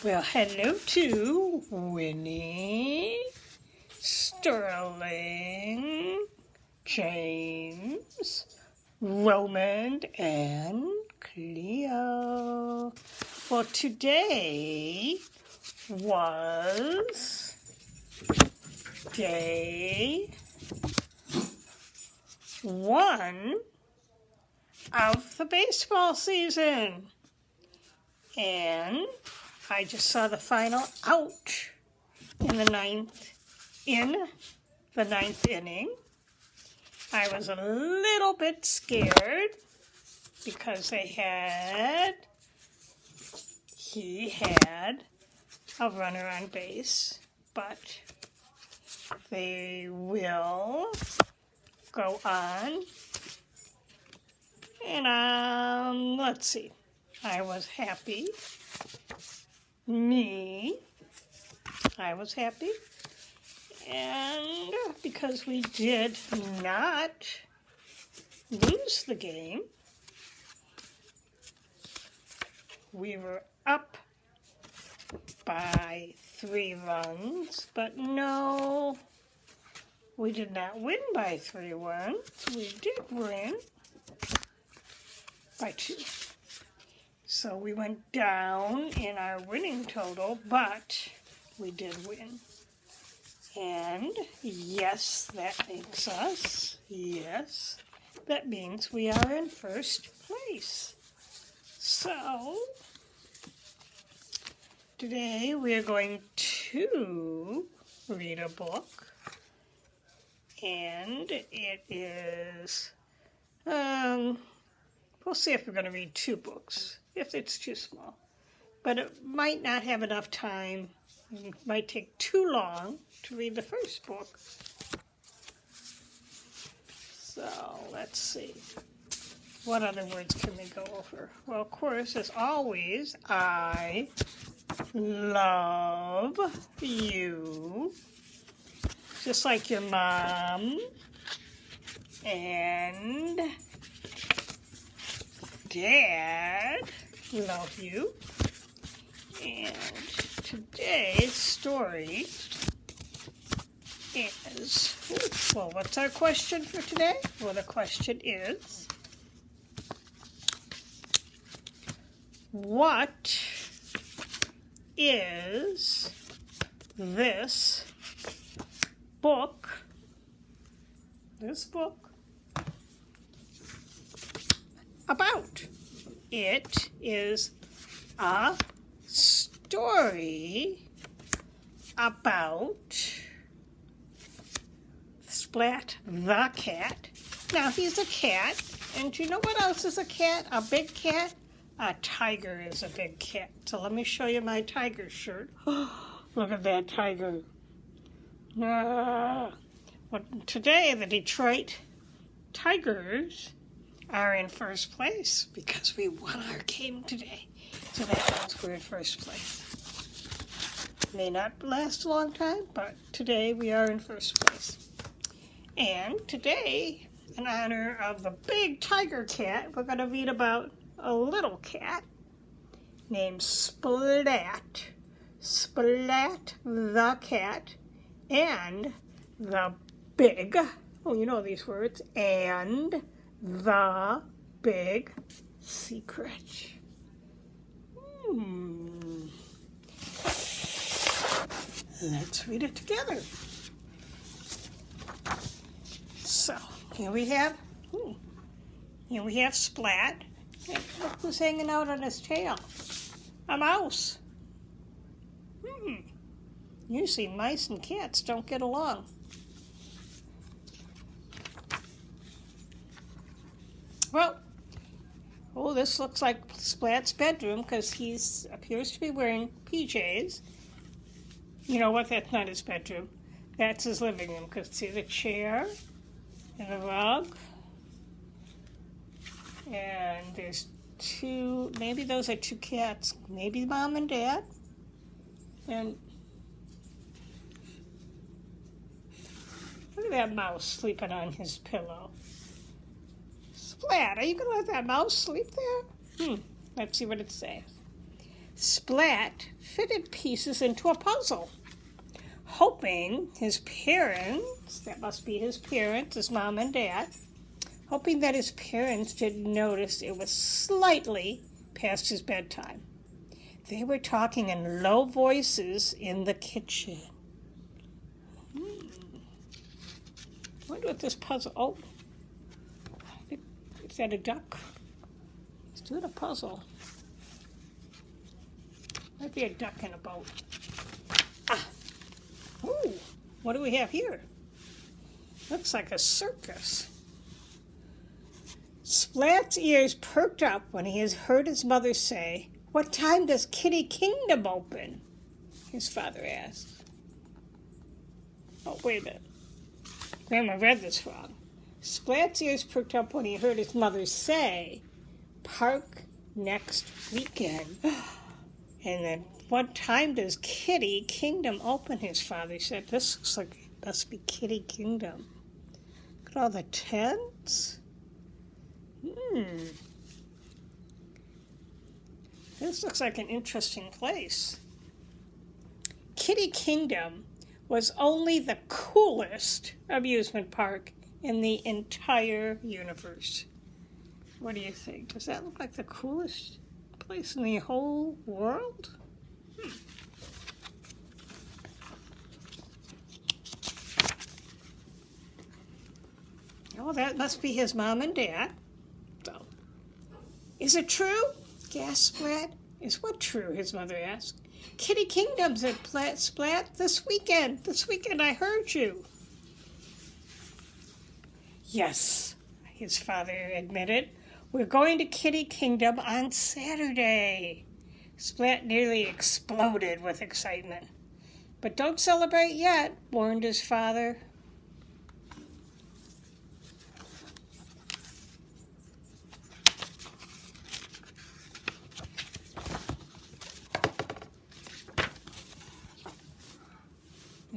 Well, hello to Winnie, Sterling, James, Roman, and Cleo. Well, today was day 1 of the baseball season. And I just saw the final out in the ninth inning. I was a little bit scared because he had a runner on base, but they will go on. And let's see. I was happy. I was happy. And because we did not lose the game, we were up by 3 runs, but no, we did not win by 3 runs. We did win by 2. So we went down in our winning total, but we did win. And yes, that means we are in first place. So today we are going to read a book, and it is, we'll see if we're going to read 2 books, if it's too small. But it might not have enough time. It might take too long to read the first book. So let's see. What other words can we go over? Well, of course, as always, I love you. Just like your mom and Dad love you. And today's story is, well, what's our question for today? Well, the question is, what is this book about? It is a story about Splat the Cat. Now, he's a cat, and do you know what else is a cat? A big cat? A tiger is a big cat. So let me show you my tiger shirt. Look at that tiger. Well, today, the Detroit Tigers are in first place because we won our game today. So that means we're in first place. May not last a long time, but today we are in first place. And today, in honor of the big tiger cat, we're going to read about a little cat named Splat. Splat the Cat and the big, oh, you know these words, and the big secret. Let's read it together. So, here we have Splat. Hey, look who's hanging out on his tail. A mouse. Usually mice and cats don't get along. Well, this looks like Splat's bedroom because he appears to be wearing PJs. You know what? That's not his bedroom. That's his living room because see the chair and the rug. And there's 2, maybe those are 2 cats. Maybe Mom and Dad. And look at that mouse sleeping on his pillow. Splat, are you going to let that mouse sleep there? Let's see what it says. Splat fitted pieces into a puzzle, hoping his parents, that must be his parents, his mom and dad, hoping that his parents didn't notice it was slightly past his bedtime. They were talking in low voices in the kitchen. I wonder what this puzzle... Oh, is that a duck? He's doing a puzzle. Might be a duck in a boat. Ah! Ooh, what do we have here? Looks like a circus. Splat's ears perked up when he heard his mother say, "What time does Kitty Kingdom open?" his father asked. Oh, wait a minute. Grandma read this wrong. Splat's ears perked up when he heard his mother say, "Park next weekend." And then, "What time does Kitty Kingdom open?" his father said. This looks like it must be Kitty Kingdom. Look at all the tents. This looks like an interesting place. Kitty Kingdom was only the coolest amusement park in the entire universe. What do you think? Does that look like the coolest place in the whole world? Oh, that must be his mom and dad. So, is it true? Gasped Splat. Is what true? His mother asked. Kitty Kingdom's at Splat this weekend. This weekend, I heard you. Yes, his father admitted. We're going to Kitty Kingdom on Saturday. Splat nearly exploded with excitement. But don't celebrate yet, warned his father.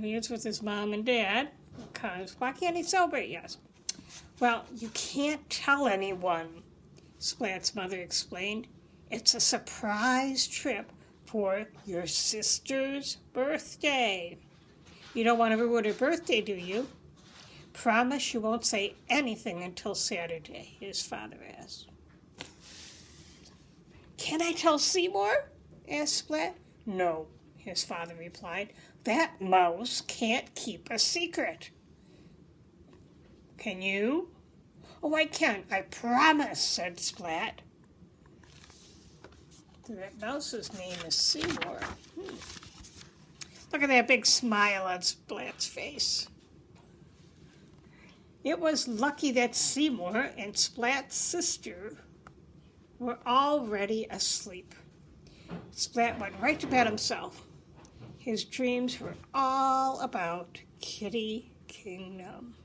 He is with his mom and dad, because why can't he celebrate yet? Well, you can't tell anyone, Splat's mother explained. It's a surprise trip for your sister's birthday. You don't want to ruin her birthday, do you? Promise you won't say anything until Saturday, his father asked. Can I tell Seymour? Asked Splat. No, his father replied. That mouse can't keep a secret. Can you? Oh, I can. I promise, said Splat. That mouse's name is Seymour. Look at that big smile on Splat's face. It was lucky that Seymour and Splat's sister were already asleep. Splat went right to bed himself. His dreams were all about Kitty Kingdom.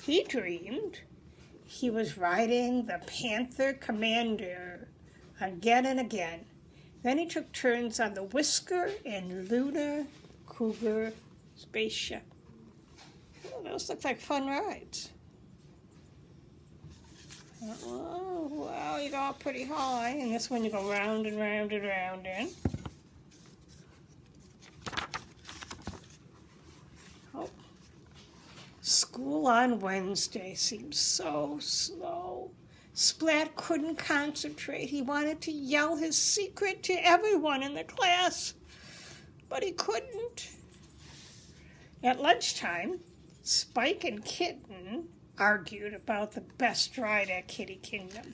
He dreamed he was riding the Panther Commander again and again. Then he took turns on the Whisker and Lunar Cougar spaceship. Oh, those look like fun rides. Oh, wow, you go up pretty high, and this one you go round and round and round in. Oh. School on Wednesday seemed so slow. Splat couldn't concentrate. He wanted to yell his secret to everyone in the class, but he couldn't. At lunchtime, Spike and Kitten argued about the best ride at Kitty Kingdom.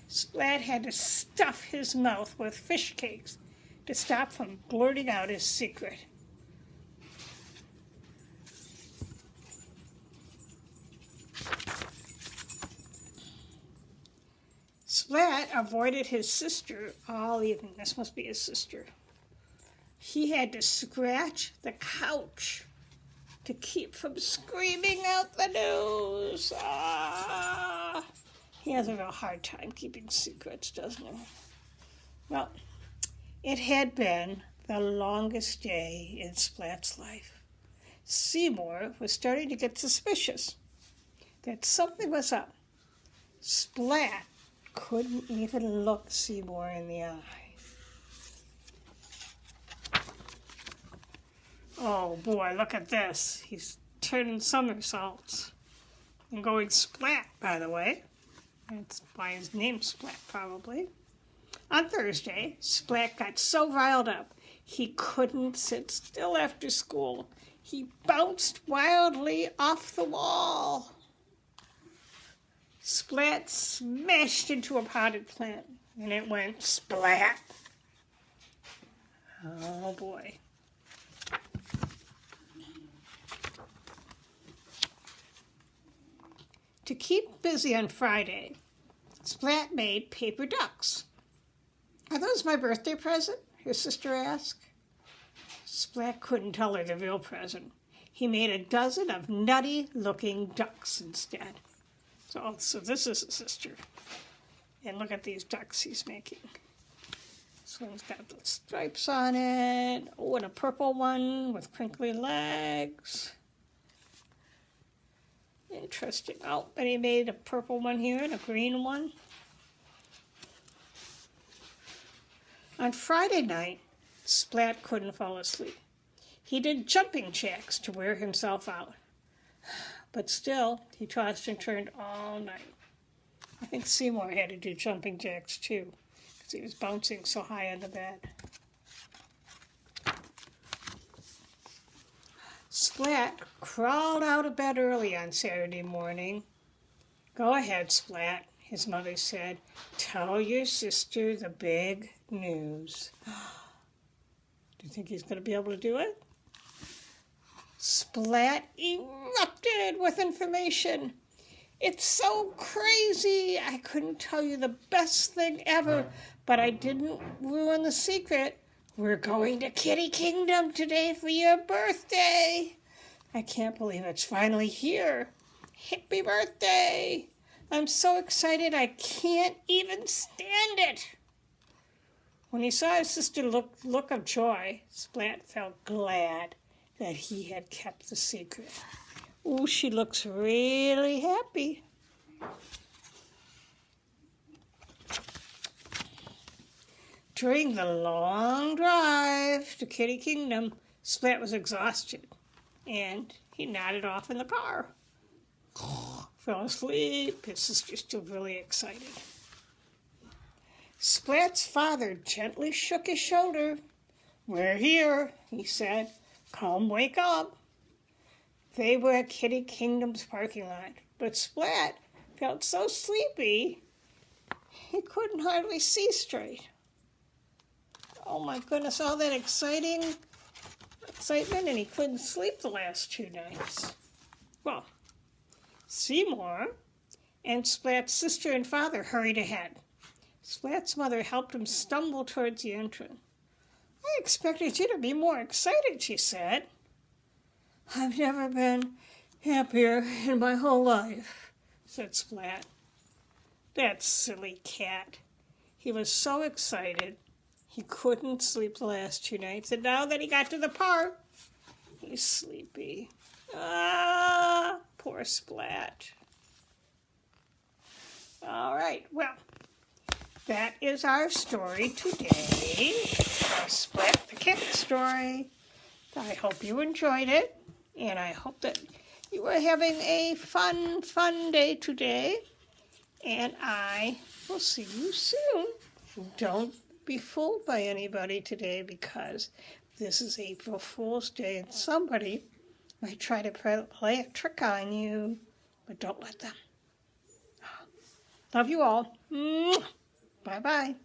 Splat had to stuff his mouth with fish cakes to stop from blurting out his secret. Splat avoided his sister all evening. This must be his sister. He had to scratch the couch to keep from screaming out the news. He has a real hard time keeping secrets, doesn't he? Well, it had been the longest day in Splat's life. Seymour was starting to get suspicious that something was up. Splat couldn't even look Seymour in the eye. Oh boy, look at this. He's turning somersaults and going splat, by the way. That's why his name's Splat, probably. On Thursday, Splat got so riled up he couldn't sit still after school. He bounced wildly off the wall. Splat smashed into a potted plant, and it went splat. Oh boy. To keep busy on Friday, Splat made paper ducks. "Are those my birthday present?" his sister asked. Splat couldn't tell her the real present. He made a dozen of nutty-looking ducks instead. So this is his sister. And look at these ducks he's making. This one's got the stripes on it. Oh, and a purple one with crinkly legs. Interesting. Oh, and he made a purple one here and a green one. On Friday night, Splat couldn't fall asleep. He did jumping jacks to wear himself out. But still, he tossed and turned all night. I think Seymour had to do jumping jacks too, because he was bouncing so high on the bed. Splat crawled out of bed early on Saturday morning. "Go ahead, Splat," his mother said. "Tell your sister the big news." Do you think he's going to be able to do it? Splat erupted with information. "It's so crazy. I couldn't tell you the best thing ever, but I didn't ruin the secret. We're going to Kitty Kingdom today for your birthday. I can't believe it's finally here. Happy birthday. I'm so excited I can't even stand it." When he saw his sister look of joy, Splat felt glad that he had kept the secret. "Oh, she looks really happy." During the long drive to Kitty Kingdom, Splat was exhausted, and he nodded off in the car. Fell asleep. His sister's still really excited. Splat's father gently shook his shoulder. "We're here," he said. "Come wake up." They were at Kitty Kingdom's parking lot, but Splat felt so sleepy he couldn't hardly see straight. Oh my goodness, all that excitement, and he couldn't sleep the last 2 nights. Well, Seymour and Splat's sister and father hurried ahead. Splat's mother helped him stumble towards the entrance. "I expected you to be more excited," she said. "I've never been happier in my whole life," said Splat. That silly cat. He was so excited he couldn't sleep the last 2 nights, and now that he got to the park, he's sleepy. Ah, poor Splat. All right, well, that is our story today, our Splat the Cat story. I hope you enjoyed it, and I hope that you are having a fun day today, and I will see you soon. Don't be fooled by anybody today, because this is April Fool's Day, and somebody might try to play a trick on you, but don't let them. Love you all. Bye-bye.